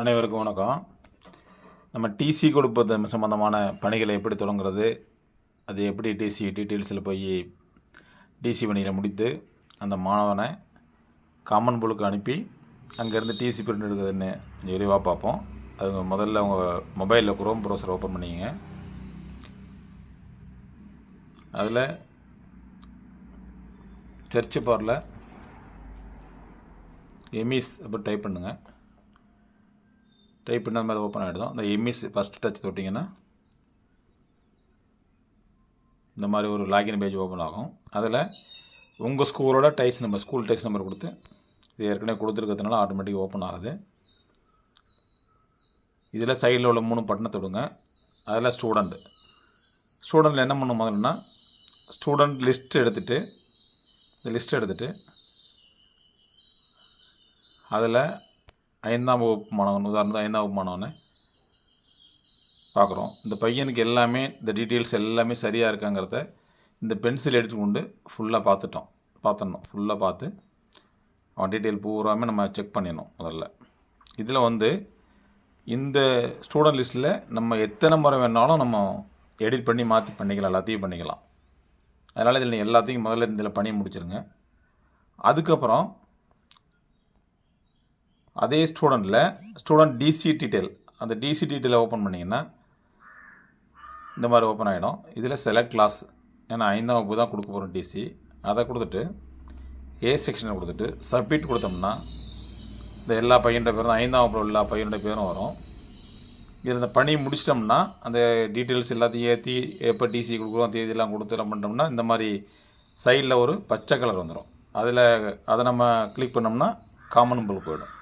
அனைவருக்கும் வணக்கம். நம்ம டிசி கொடுப்பது சம்மந்தமான பணிகளை எப்படி தொடங்குறது, அது எப்படி டிசி டீட்டெயில்ஸில் போய் டிசி பணிகளை முடித்து அந்த மாணவனை காமன் புலுக்கு அனுப்பி அங்கேருந்து டிசி பிரிண்ட் எடுக்கிறதுன்னு கொஞ்சம் விரிவாக பார்ப்போம். அது முதல்ல உங்கள் மொபைலில் குரோம் ப்ரௌசர் ஓப்பன் பண்ணிங்க. அதில் சர்ச் பாரில் எமிஸ் அப்படி டைப் பண்ணுங்கள். டைப் பண்ண மாதிரி ஓப்பன் ஆகிடும். அந்த எம்இஸ் ஃபஸ்ட் டச் தொட்டிங்கன்னா இந்த மாதிரி ஒரு லாகின் பேஜ் ஓப்பன் ஆகும். அதில் உங்கள் ஸ்கூலோட DISE number, school DISE number கொடுத்து, இது ஏற்கனவே கொடுத்துருக்கிறதுனால ஆட்டோமேட்டிக்காக ஓப்பன் ஆகுது. இதில் சைடில் உள்ள 3 பட்டனை தொடுங்க. அதில் ஸ்டூடெண்ட்டில் என்ன பண்ணணும் முதல்னா, ஸ்டூடெண்ட் லிஸ்ட் எடுத்துகிட்டு, இந்த லிஸ்ட் எடுத்துகிட்டு அதில் 5ஆம் வகுப்பு மாணவன், உதாரணம் 5ஆம் வகுப்பு மாணவனை பார்க்குறோம். இந்த பையனுக்கு எல்லாமே இந்த டீட்டெயில்ஸ் எல்லாமே சரியாக இருக்காங்கிறத இந்த பென்சில் எடுத்து கொண்டு ஃபுல்லாக பார்த்துடணும். ஃபுல்லாக பார்த்து அவன் டீட்டெயில் பூராமே நம்ம செக் பண்ணிடணும். முதல்ல இதில் இந்த ஸ்டூடெண்ட் லிஸ்ட்டில் நம்ம எத்தனை முறை வேணாலும் நம்ம எடிட் பண்ணி மாற்றி பண்ணிக்கலாம், எல்லாத்தையும் பண்ணிக்கலாம். அதனால் இதில் எல்லாத்தையும் முதல்ல இதில் பண்ணி முடிச்சிருங்க. அதுக்கப்புறம் அதே ஸ்டூடெண்ட் டிசி டீட்டெயில், அந்த டிசி டீட்டெயிலை ஓப்பன் பண்ணிங்கன்னா இந்த மாதிரி ஓப்பன் ஆகிடும். இதில் செலக்ட் கிளாஸ், ஏன்னா 5ஆம் வகுப்பு தான் கொடுக்க போகிறோம் டிசி, அதை கொடுத்துட்டு ஏ செக்ஷனை கொடுத்துட்டு சப்மிட் கொடுத்தோம்னா இந்த எல்லா பையனோட பேரும், 5ஆம் வகுப்பில் எல்லா பையனோட பேரும் வரும். இதில் இந்த பணி முடிச்சிட்டோம்னா அந்த டீட்டெயில்ஸ் எல்லாத்தையும் ஏற்றி எப்போ டிசி கொடுக்குறோம் தேதியெல்லாம் கொடுத்துலாம் பண்ணிட்டோம்னா இந்த மாதிரி சைடில் ஒரு பச்சை கலர் வந்துடும். அதை நம்ம கிளிக் பண்ணோம்னா காமன் புலுக்கு போயிடும்.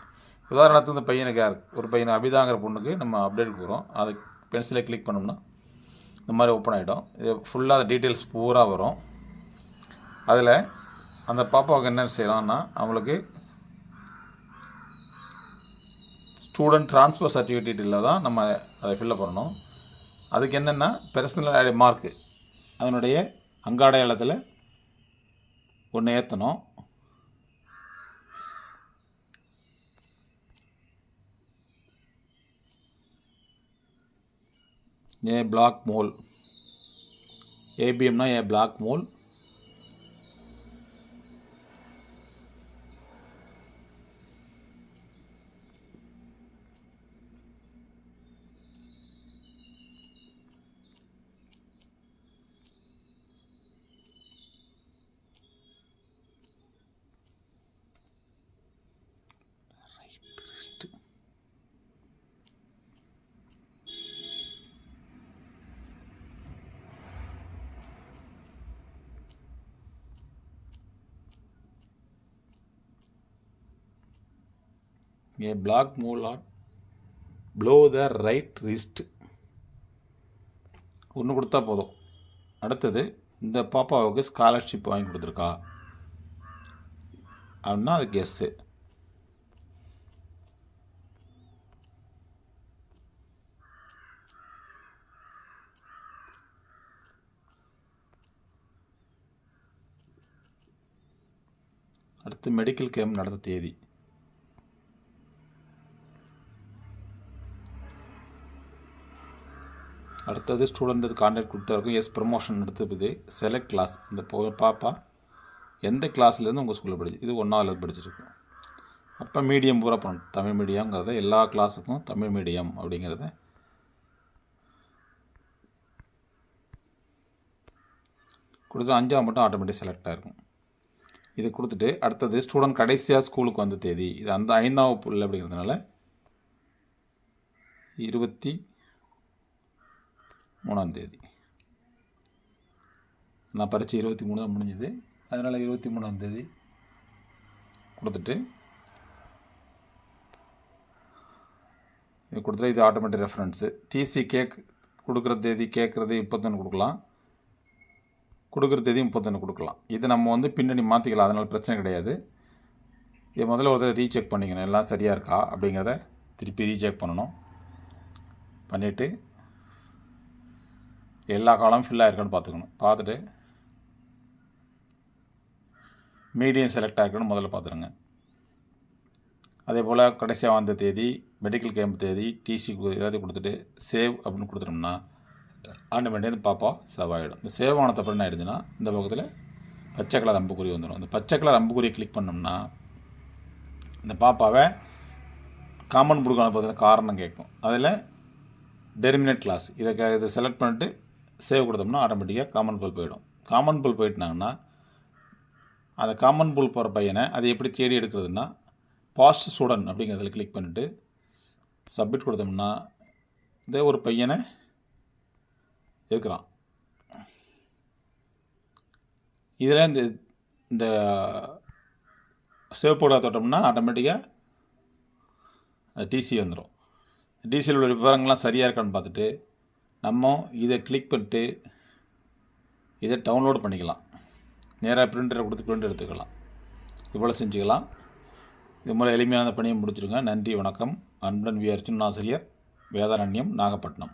உதாரணத்துக்கு இந்த பையனுக்கு ஒரு பையன் அபிதாங்கிற பொண்ணுக்கு நம்ம அப்டேட் கொடுக்குறோம். அதை பென்சிலை கிளிக் பண்ணோம்னா இந்த மாதிரி ஓப்பன் ஆகிடும். இது ஃபுல்லாக அந்த டீட்டெயில்ஸ் பூரா வரும். அதில் அந்த பாப்பாவுக்கு என்ன செய்யலாம்னா, அவங்களுக்கு ஸ்டூடெண்ட் ட்ரான்ஸ்ஃபர் சர்டிஃபிகேட்டில் தான் நம்ம அதை ஃபில்லப் பண்ணணும். அதுக்கு என்னென்னா பர்சனல் மார்க்கு, அதனுடைய அங்காடையாளத்தில் ஒன்று ஏற்றணும். ஏ பிளாக் மோல், ஏபிஎம்னா A block mole. A block mole or below the right wrist ஒன்று கொடுத்தா போதும். அடுத்தது இந்த பாப்பாவுக்கு ஸ்காலர்ஷிப் வாங்கி கொடுத்துருக்கா அப்படின்னா அது கெஸ்ஸு. அடுத்து மெடிக்கல் கேம்ப் நடந்த தேதி, அடுத்தது ஸ்டூடெண்ட் கான்டாக்ட் கொடுத்தா இருக்கும். எஸ் ப்ரமோஷன் எடுத்தது செலக்ட் கிளாஸ், இந்த பாப்பா எந்த கிளாஸ்லேருந்து உங்கள் ஸ்கூலில் படிச்சு, இது 1ஆவது படிச்சிருக்கு. அப்போ மீடியம் பூரா பண்ணணும். தமிழ் மீடியங்கிறத எல்லா கிளாஸுக்கும் தமிழ் மீடியம் அப்படிங்கிறத கொடுத்து 5ஆம் மட்டும் ஆட்டோமேட்டிக் செலக்ட் ஆகிருக்கும். இது கொடுத்துட்டு அடுத்தது ஸ்டூடெண்ட் கடைசியாக ஸ்கூலுக்கு வந்த தேதி, இது அந்த 5ஆம் வகுப்பு இல்லை அப்படிங்கிறதுனால 23ஆம் தேதி. நான் பரீட்சை 23 தான் முடிஞ்சுது, அதனால் 23ஆம் தேதி கொடுத்துட்டு இது கொடுத்துட்டு இது ஆட்டோமேட்டிக் ரெஃபரன்ஸு. டிசி கொடுக்குற தேதி கேட்குறது 31 கொடுக்கலாம், கொடுக்குற தேதி 31 கொடுக்கலாம். இது நம்ம பின்னணி மாற்றிக்கலாம், அதனால் பிரச்சனை கிடையாது. இது முதல்ல ஒருத்தர் ரீசெக் பண்ணிக்கணும், எல்லாம் சரியாக இருக்கா அப்படிங்கிறத திருப்பி ரீசெக் பண்ணணும். பண்ணிவிட்டு எல்லா காலமும் ஃபில் ஆகிருக்கான்னு பார்த்துக்கணும். பார்த்துட்டு மீடியம் செலக்ட் ஆகிருக்குன்னு முதல்ல பார்த்துருங்க. அதே போல் கடைசியாக வந்த தேதி, மெடிக்கல் கேம்ப் தேதி, டிசி எல்லாத்தையும் கொடுத்துட்டு சேவ் அப்படின்னு கொடுத்துட்டோம்னா ஆட்டோமேட்டிக்காக இந்த பாப்பா சேவ் ஆகிடும். இந்த சேவ் ஆனது அப்புறம் என்ன ஆகிடுதுன்னா இந்த பக்கத்தில் பச்சை கலர் அம்புக்குறி வந்துடும். இந்த பச்சை கலர் அம்புக்குறியை கிளிக் பண்ணோம்னா இந்த பாப்பாவை காமன் புலுக்கு அனுப்புறதுக்கு காரணம் கேட்கும். அதில் டெர்மினேட் கிளாஸ் இதை செலக்ட் பண்ணிட்டு சேவ் கொடுத்தோம்னா ஆட்டோமேட்டிக்காக காமன் புல் போயிடும். காமன் புல் போயிட்டாங்கன்னா அந்த காமன் புல் போகிற பையனை அதை எப்படி தேடி எடுக்கிறதுனா பாஸ்ட் ஸ்டூடெண்ட் அப்படிங்கிறதுல கிளிக் பண்ணிவிட்டு சப்மிட் கொடுத்தோம்னா இதே ஒரு பையனை இருக்கிறான். இதில் இந்த சேவ் போட தொட்டோம்னா ஆட்டோமேட்டிக்காக டிசி வந்துடும். டிசியில் உள்ள விவரங்கள்லாம் சரியாக இருக்கான்னு பார்த்துட்டு நம்ம இதை கிளிக் பண்ணிட்டு இதை டவுன்லோட் பண்ணிக்கலாம். நேராக பிரிண்டரை கொடுத்து பிரிண்ட் எடுத்துக்கலாம். இவ்வளோ செஞ்சுக்கலாம். இது மூலம் எளிமையான பணியை முடிச்சிருங்க. நன்றி, வணக்கம். அன்புடன் வி. அர்ஜுன் ஆசிரியர், வேதாரண்யம், நாகப்பட்டினம்.